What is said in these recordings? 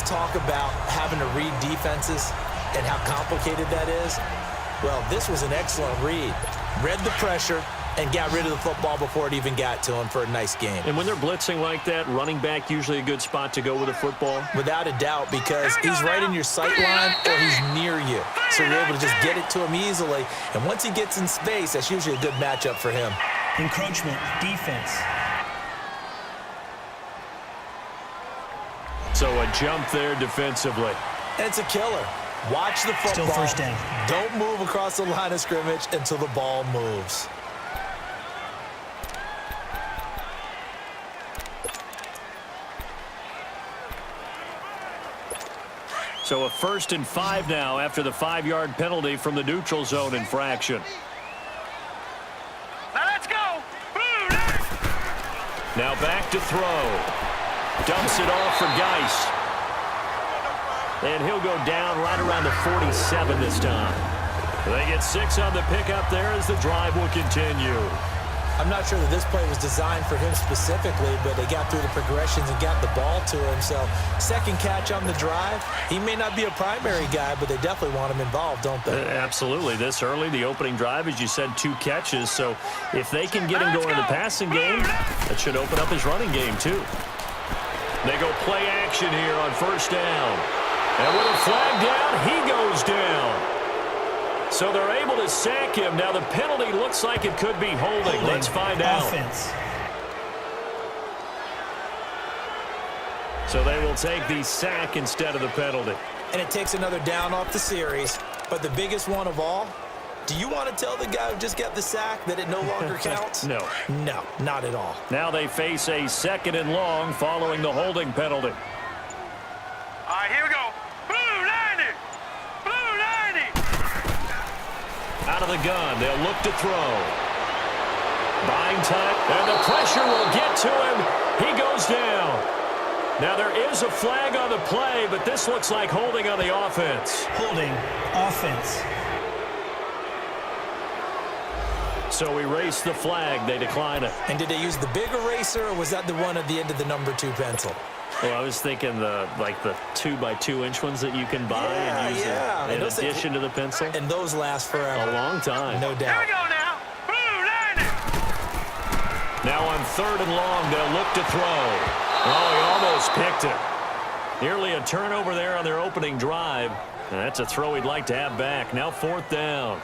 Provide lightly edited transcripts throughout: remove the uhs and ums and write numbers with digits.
talk about having to read defenses and how complicated that is. Well, this was an excellent read. Read the pressure and got rid of the football before it even got to him for a nice game. And when they're blitzing like that, running back usually a good spot to go with a football? Without a doubt, because he's right in your sight line or he's near you. So you're able to just get it to him easily. And once he gets in space, that's usually a good matchup for him. Encroachment, defense. So a jump there defensively. And it's a killer. Watch the football. Still first down. Don't move across the line of scrimmage until the ball moves. So a 1st and 5 now after the 5-yard penalty from the neutral zone infraction. Now let's go. Now back to throw. Dumps it off for Geis. And he'll go down right around the 47 this time. They get 6 on the pickup there as the drive will continue. I'm not sure that this play was designed for him specifically, but they got through the progressions and got the ball to him. So second catch on the drive. He may not be a primary guy, but they definitely want him involved, don't they? Absolutely. This early, the opening drive, as you said, 2 catches. So if they can get him going in the passing game, that should open up his running game too. They go play action here on 1st down. And with a flag down, he goes down. So they're able to sack him. Now the penalty looks like it could be holding. Let's find out. Offense. So they will take the sack instead of the penalty. And it takes another down off the series. But the biggest one of all, do you want to tell the guy who just got the sack that it no longer counts? No. No, not at all. Now they face a 2nd and long following the holding penalty. All right, here we go. Blue 90. Blue 90. Out of the gun, they'll look to throw. Buying time, and the pressure will get to him. He goes down. Now there is a flag on the play, but this looks like holding on the offense. Holding, offense. So we erase the flag. They decline it. And did they use the big eraser, or was that the one at the end of the number 2 pencil? Well, I was thinking the 2x2-inch ones that you can buy and use in addition to the pencil. And those last forever. A long time. No doubt. Here we go now. Blue 90. Now on 3rd and long, they'll look to throw. Oh, he almost picked it. Nearly a turnover there on their opening drive. And that's a throw he'd like to have back. Now 4th down.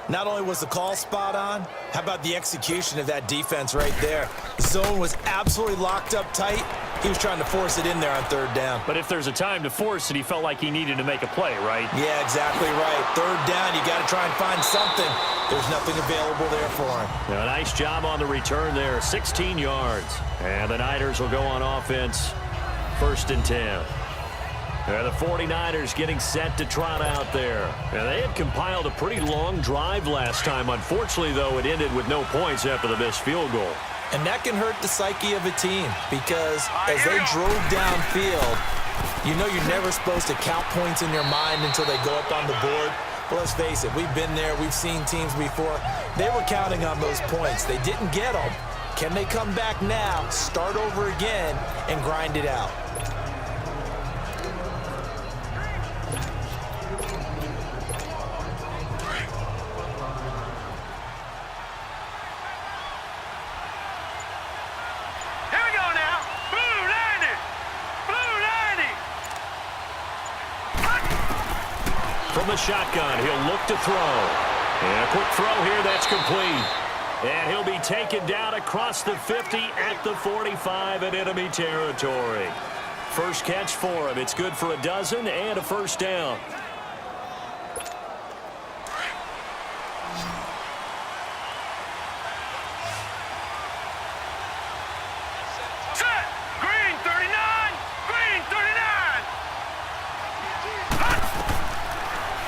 Not only was the call spot on, how about the execution of that defense right there? Zone was absolutely locked up tight. He was trying to force it in there on 3rd down. But if there's a time to force it, he felt like he needed to make a play, right? Yeah, exactly right. 3rd down, you got to try and find something. There's nothing available there for him. Now, a nice job on the return there, 16 yards. And the Niners will go on offense, 1st and 10. The 49ers getting set to trot out there. And they had compiled a pretty long drive last time. Unfortunately, though, it ended with no points after the missed field goal. And that can hurt the psyche of a team because as they drove downfield, you know you're never supposed to count points in your mind until they go up on the board. But let's face it, we've been there. We've seen teams before. They were counting on those points. They didn't get them. Can they come back now, start over again, and grind it out? From the shotgun, he'll look to throw. And a quick throw here, that's complete. And he'll be taken down across the 50 at the 45 in enemy territory. First catch for him. It's good for a dozen and a 1st down.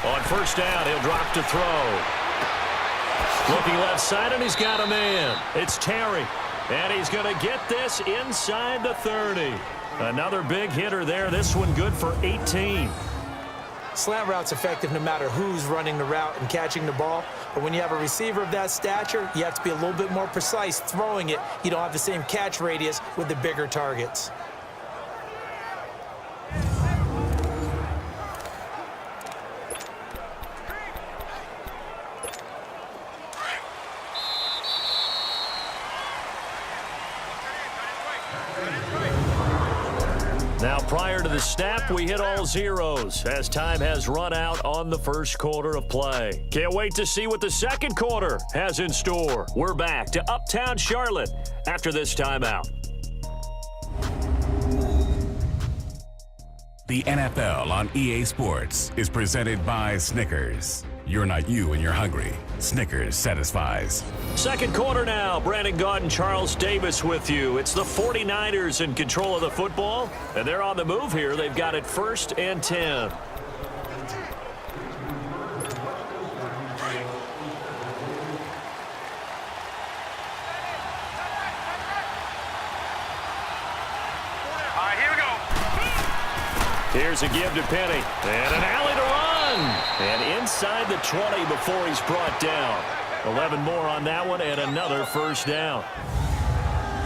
On 1st down, he'll drop to throw. Looking left side, and he's got a man. It's Terry. And he's going to get this inside the 30. Another big hitter there. This one good for 18. Slant route's effective no matter who's running the route and catching the ball. But when you have a receiver of that stature, you have to be a little bit more precise throwing it. You don't have the same catch radius with the bigger targets. Now, prior to the snap, we hit all zeros as time has run out on the first quarter of play. Can't wait to see what the second quarter has in store. We're back to Uptown Charlotte after this timeout. The NFL on EA Sports is presented by Snickers. You're not you when you're hungry. Snickers satisfies. Second quarter now. Brandon Gaudin, Charles Davis with you. It's the 49ers in control of the football, and they're on the move here. They've got it 1st and 10. Here's a give to Penny. And an alley to run. And inside the 20 before he's brought down. 11 more on that one and another first down.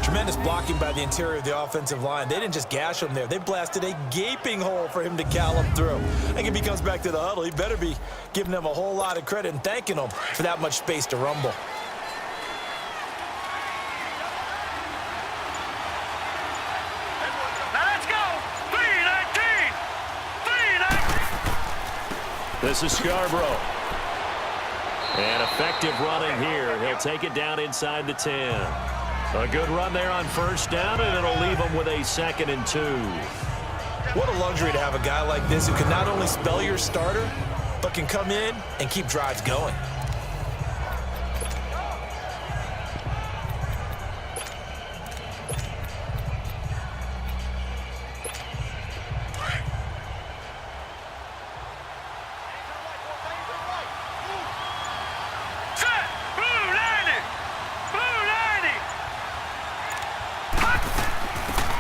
Tremendous blocking by the interior of the offensive line. They didn't just gash him there. They blasted a gaping hole for him to gallop through. I think if he comes back to the huddle, he better be giving them a whole lot of credit and thanking them for that much space to rumble. This is Scarborough. And effective running here. He'll take it down inside the 10. A good run there on first down, and it'll leave him with a 2nd and 2. What a luxury to have a guy like this who can not only spell your starter, but can come in and keep drives going.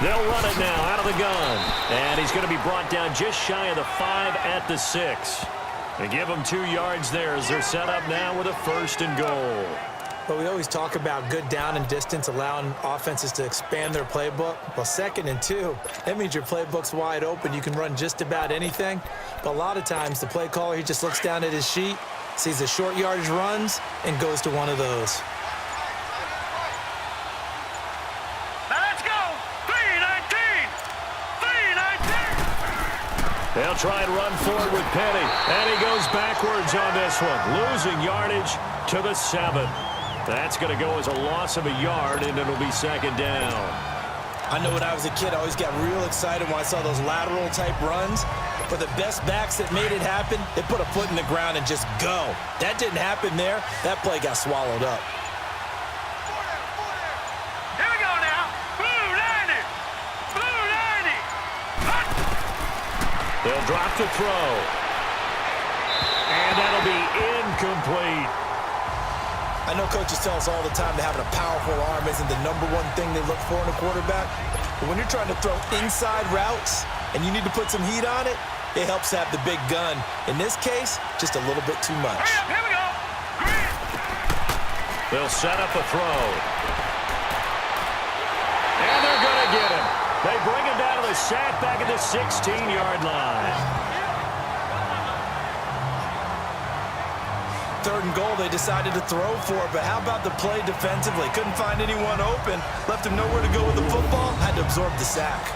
They'll run it now out of the gun. And he's going to be brought down just shy of the 5 at the 6. They give him 2 yards there as they're set up now with a 1st and goal. But we always talk about good down and distance, allowing offenses to expand their playbook. Well, 2nd and 2, that means your playbook's wide open. You can run just about anything. But a lot of times the play caller, he just looks down at his sheet, sees the short yardage runs, and goes to one of those. They'll try and run forward with Penny. And he goes backwards on this one, losing yardage to the 7. That's going to go as a loss of a yard, and it'll be 2nd down. I know when I was a kid, I always got real excited when I saw those lateral-type runs. But the best backs that made it happen, they put a foot in the ground and just go. That didn't happen there. That play got swallowed up. Here we go now. Blue 90. Blue 90. They'll drop the throw. And that'll be incomplete. I know coaches tell us all the time that having a powerful arm isn't the #1 thing they look for in a quarterback. But when you're trying to throw inside routes and you need to put some heat on it, it helps have the big gun. In this case, just a little bit too much. Hurry up, here we go. They'll set up a throw. And they're going to get him. They bring him down to the sack back at the 16-yard line. 3rd and goal, they decided to throw for it, but how about the play defensively? Couldn't find anyone open, left him nowhere to go with the football, had to absorb the sack.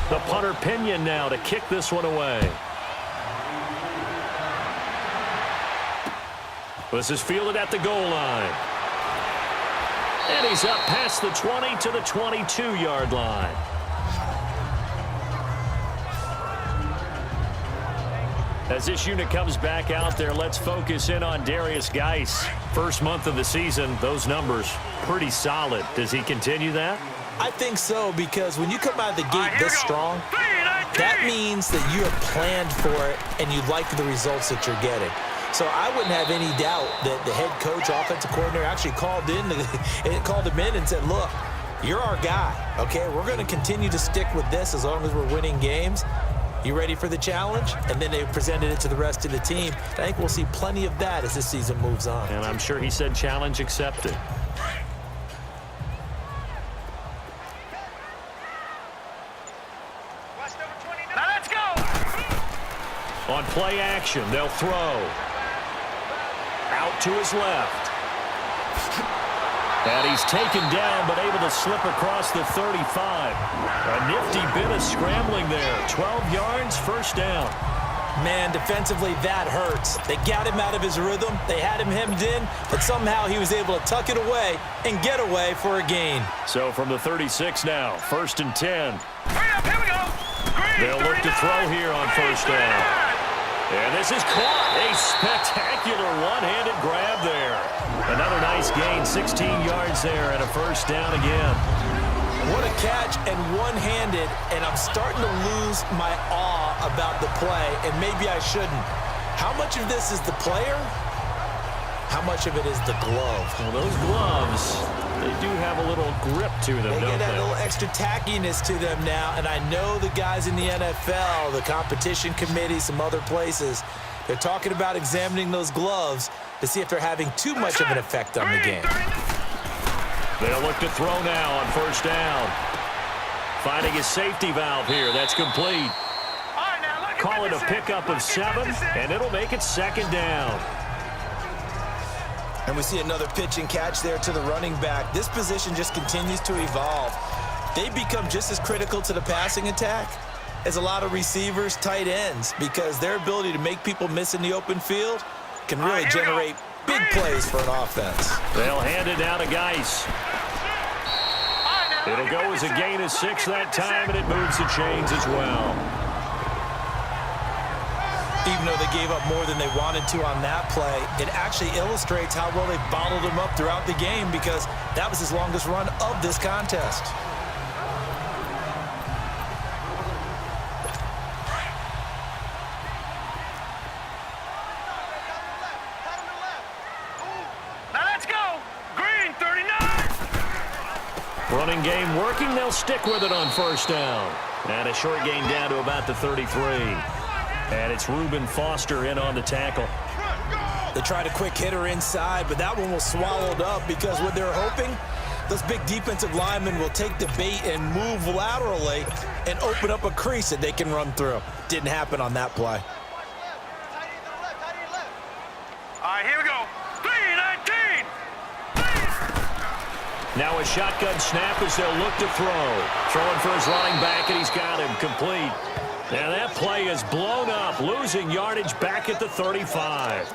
The punter Pinion now to kick this one away. This is fielded at the goal line. And he's up past the 20 to the 22-yard line. As this unit comes back out there, let's focus in on Darius Geis. First month of the season, those numbers pretty solid. Does he continue that? I think so, because when you come out of the gate this strong, that means that you have planned for it and you like the results that you're getting. So I wouldn't have any doubt that the head coach, offensive coordinator, actually called him in and said, look, you're our guy, okay? We're going to continue to stick with this as long as we're winning games. You ready for the challenge? And then they presented it to the rest of the team. I think we'll see plenty of that as this season moves on. And I'm sure he said challenge accepted. Now let's go. On play action, they'll throw. Out to his left. And he's taken down, but able to slip across the 35. A nifty bit of scrambling there. 12 yards, first down. Man, defensively, that hurts. They got him out of his rhythm. They had him hemmed in, but somehow he was able to tuck it away and get away for a gain. So from the 36 now, 1st and 10. Hurry up, here we go. Green, They'll look to throw here on first down. And this is caught. A spectacular one-handed grab there. Another nice gain, 16 yards there, and a first down again. What a catch, and one-handed, and I'm starting to lose my awe about the play, and maybe I shouldn't. How much of this is the player? How much of it is the glove? Well, those gloves, they do have a little grip to them, They don't get that they? little extra tackiness to them now, and I know the guys in the NFL, the competition committee, some other places, they're talking about examining those gloves to see if they're having too much of an effect on the game. They'll look to throw now on first down. Finding his safety valve here. That's complete. Call it a pickup of 7, and it'll make it 2nd down. And we see another pitch and catch there to the running back. This position just continues to evolve. They become just as critical to the passing attack as a lot of receivers, tight ends, because their ability to make people miss in the open field can really generate big plays for an offense. They'll hand it down to Geis. It'll go as a gain of 6 that time, and it moves the chains as well. Even though they gave up more than they wanted to on that play, it actually illustrates how well they bottled him up throughout the game, because that was his longest run of this contest. Running game working. They'll stick with it on first down. And a short gain down to about the 33. And it's Reuben Foster in on the tackle. They tried a quick hitter inside, but that one was swallowed up because what they're hoping, those big defensive linemen will take the bait and move laterally and open up a crease that they can run through. Didn't happen on that play. All right, here we go. 3-19. Now a shotgun snap as they'll look to throw. Throwing for his running back, and he's got him complete. Now that play is blown up, losing yardage back at the 35.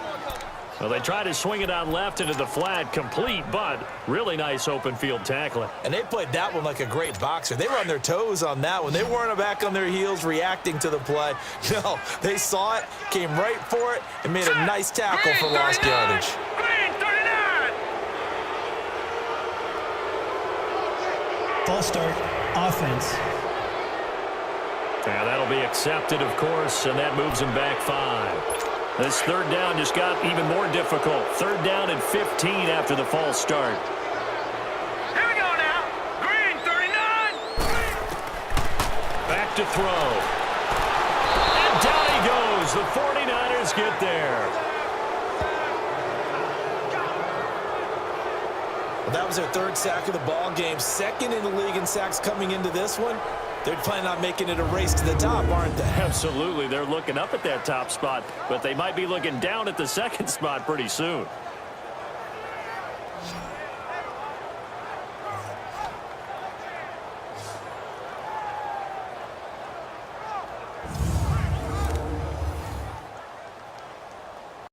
Well, they tried to swing it on left into the flat, complete, but really nice open field tackling. And they played that one like a great boxer. They were on their toes on that one. They weren't back on their heels reacting to the play. No, they saw it, came right for it, and made a nice tackle for lost yardage. False start, offense. Yeah, that'll be accepted, of course, and that moves him back 5. This third down just got even more difficult. Third down and 15 after the false start. Here we go now. Green, 39. Back to throw. And down he goes. The 49ers get there. Well, that was their third sack of the ball game. Second in the league in sacks coming into this one. They're planning on making it a race to the top, aren't they? Absolutely. They're looking up at that top spot, but they might be looking down at the second spot pretty soon.